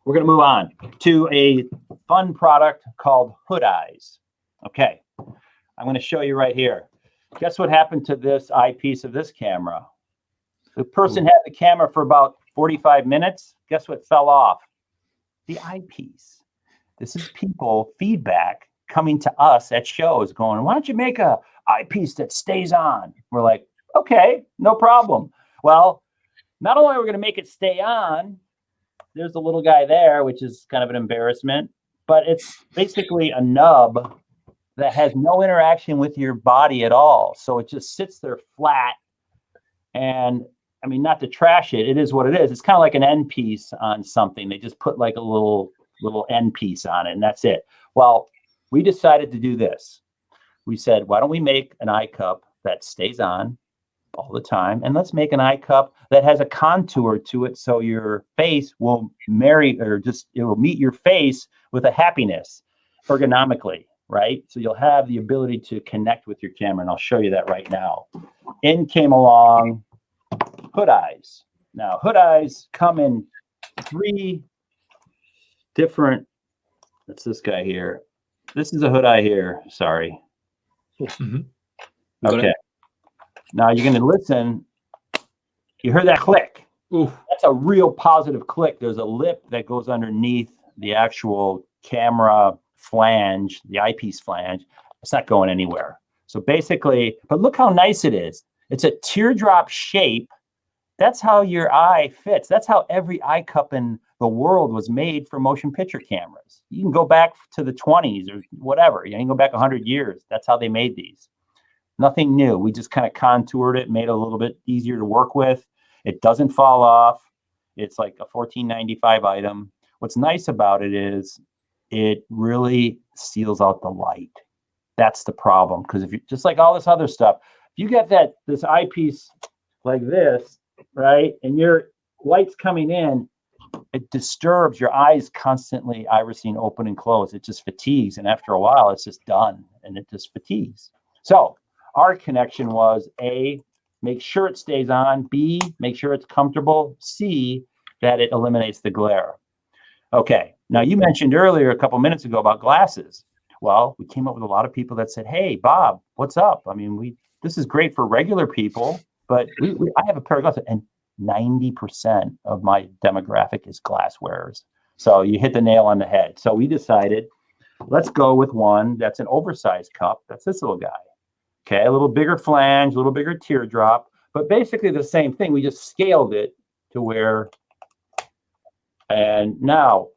We're going to move on to a fun product called HoodEyes. Okay, I'm going to show you right here. Guess what happened to this eyepiece of this camera? The person had the camera for about 45 minutes. Guess what fell off? The eyepiece. This is people feedback coming to us at shows going, why don't you make a eyepiece that stays on? We're like, okay, no problem. Well, not only are we going to make it stay on, there's the little guy there, which is kind of an embarrassment, but it's basically a nub that has no interaction with your body at all. So it just sits there flat. And I mean, not to trash it, it is what it is. It's kind of like an end piece on something. They just put like a little end piece on it, and that's it. Well, we decided to do this. We said, why don't we make an eye cup that stays on all the time, and let's make an eye cup that has a contour to it, so your face will it will meet your face with a happiness ergonomically, right? So you'll have the ability to connect with your camera, and I'll show you that right now. In came along HoodEyes. Now HoodEyes come in 3 different. That's this guy here. This is a HoodEye here. Sorry. Okay. Now you're going to listen. You heard that click. Ooh. That's a real positive click. There's a lip that goes underneath the actual camera flange, the eyepiece flange. It's not going anywhere. So basically, but look how nice it is. It's a teardrop shape. That's how your eye fits. That's how every eye cup in the world was made for motion picture cameras. You can go back to the 20s or whatever. You can go back 100 years. That's how they made these. Nothing new. We just kind of contoured it, made it a little bit easier to work with. It doesn't fall off. It's like a $14.95 item. What's nice about it is it really seals out the light. That's the problem. Because if you just like all this other stuff, if you get this eyepiece like this, right, and your light's coming in, it disturbs your eyes constantly, irising open and close. It just fatigues, and after a while, it's just done, and it just fatigues. So our connection was A, make sure it stays on. B, make sure it's comfortable. C, that it eliminates the glare. Okay, now you mentioned earlier a couple minutes ago about glasses. Well, we came up with a lot of people that said, hey, Bob, what's up? I mean, this is great for regular people, but I have a pair of glasses, and 90% of my demographic is glass wearers. So you hit the nail on the head. So we decided, let's go with one that's an oversized cup. That's this little guy. Okay, a little bigger flange, a little bigger teardrop, but basically the same thing. We just scaled it to where, and now,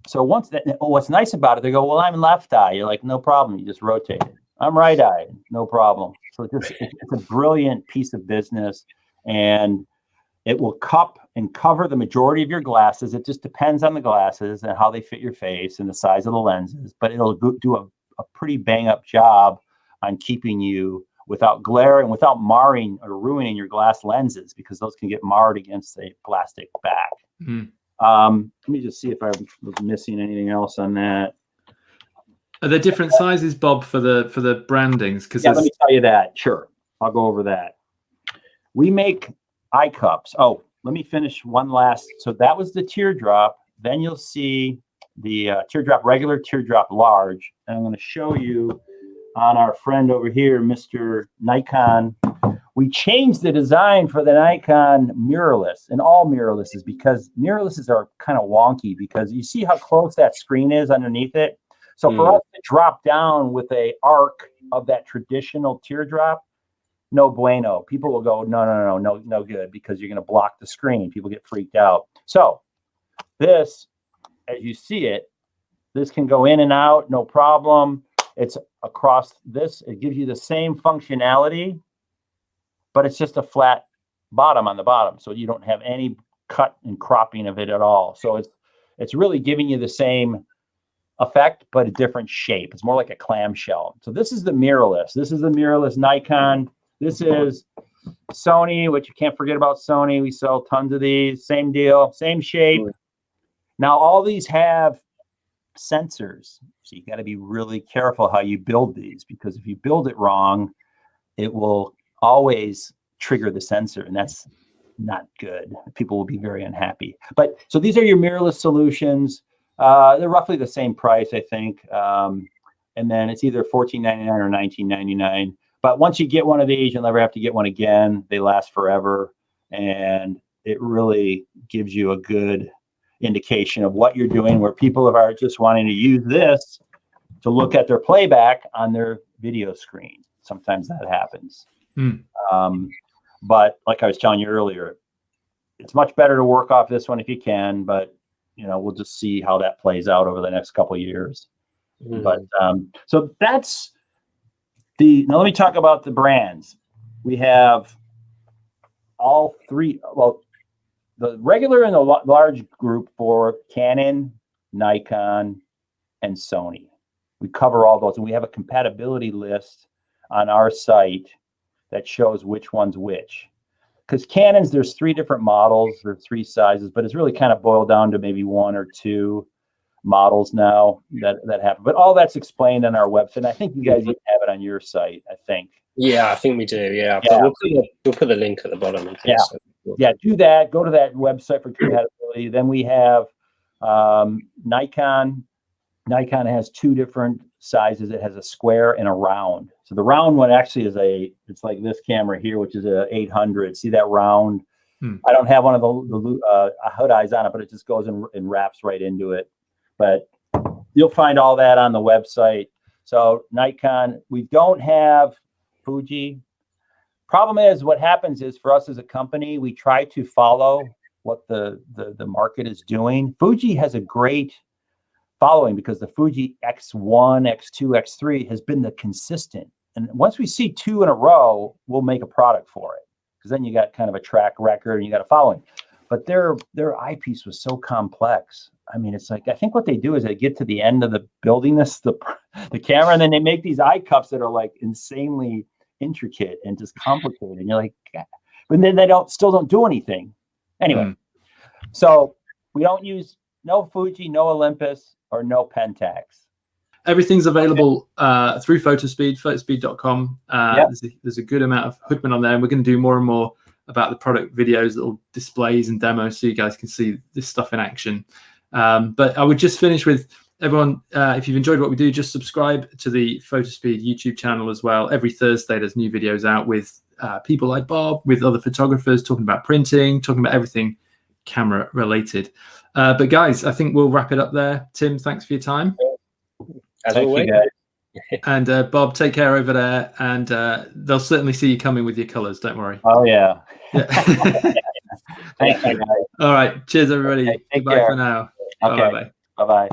so what's nice about it, they go, well, I'm left eye. You're like, no problem. You just rotate it. I'm right eye, no problem. So it's a brilliant piece of business, and it will cup and cover the majority of your glasses. It just depends on the glasses and how they fit your face and the size of the lenses, but it'll do a pretty bang up job on keeping you without glare and without marring or ruining your glass lenses, because those can get marred against a plastic back. Let me just see if I was missing anything else on that. Are there different sizes, Bob, for the brandings? Because let me tell you that. Sure, I'll go over that. We make eye cups. Oh, let me finish one last. So that was the teardrop. Then you'll see the teardrop, regular teardrop large. And I'm going to show you on our friend over here, Mr. Nikon. We changed the design for the Nikon mirrorless and all mirrorlesses, because mirrorlesses are kind of wonky, because you see how close that screen is underneath it. So for us to drop down with a arc of that traditional teardrop, no bueno. People will go, no good, because you're going to block the screen. People get freaked out. So this, as you see it, this can go in and out, no problem. It's across this. It gives you the same functionality, but it's just a flat bottom on the bottom. So you don't have any cut and cropping of it at all. So it's really giving you the same effect, but a different shape. It's more like a clamshell. So this is the mirrorless. This is the mirrorless Nikon. This is Sony, which you can't forget about Sony. We sell tons of these. Same deal, same shape. Now, all these have sensors. So you got to be really careful how you build these, because if you build it wrong, it will always trigger the sensor. And that's not good. People will be very unhappy. But so these are your mirrorless solutions. They're roughly the same price, I think. And then it's either $14.99 or $19.99. But once you get one of these, you'll never have to get one again. They last forever. And it really gives you a good indication of what you're doing, where people are just wanting to use this to look at their playback on their video screen. Sometimes that happens. But like I was telling you earlier, it's much better to work off this one if you can, but we'll just see how that plays out over the next couple of years. But so that's now let me talk about the brands. We have all three. Well, the regular and the large group for Canon, Nikon, and Sony. We cover all those, and we have a compatibility list on our site that shows which one's which. Because Canons, there's 3 different models, or 3 sizes, but it's really kind of boiled down to maybe 1 or 2 models now that happen. But all that's explained on our website. I think you guys even have it on your site, I think. Yeah, I think we do. Yeah, but we'll put the link at the bottom. Yeah, yeah. Do that. Go to that website for compatibility. Then we have Nikon. Nikon has 2 different sizes. It has a square and a round. So the round one actually is it's like this camera here, which is a 800. See that round? I don't have one of the HoodEyes on it, but it just goes and wraps right into it. But you'll find all that on the website. So Nikon, we don't have Fuji. Problem is, what happens is for us as a company, we try to follow what the market is doing. Fuji has a great following because the Fuji X1, X2, X3 has been the consistent. And once we see 2 in a row, we'll make a product for it, because then you got kind of a track record and you got a following. But their eyepiece was so complex. I mean, it's like, I think what they do is they get to the end of the building the camera, and then they make these eye cups that are like insanely intricate and just complicated. And you're like, God. But then they still don't do anything. Anyway, so we don't use no Fuji, no Olympus, or no Pentax. Everything's available through Fotospeed, photospeed.com. There's a good amount of Hoodman on there, and we're going to do more and more about the product videos, little displays and demos, so you guys can see this stuff in action. But I would just finish with everyone, if you've enjoyed what we do, just subscribe to the Fotospeed YouTube channel as well. Every Thursday there's new videos out with people like Bob, with other photographers, talking about printing, talking about everything camera related. But guys, I think we'll wrap it up there. Tim, thanks for your time. As always. And Bob, take care over there, and they'll certainly see you coming with your colors, don't worry. Oh yeah. Thank you, guys. All right, cheers everybody. Okay, Goodbye for now. Okay. Bye. Bye-bye.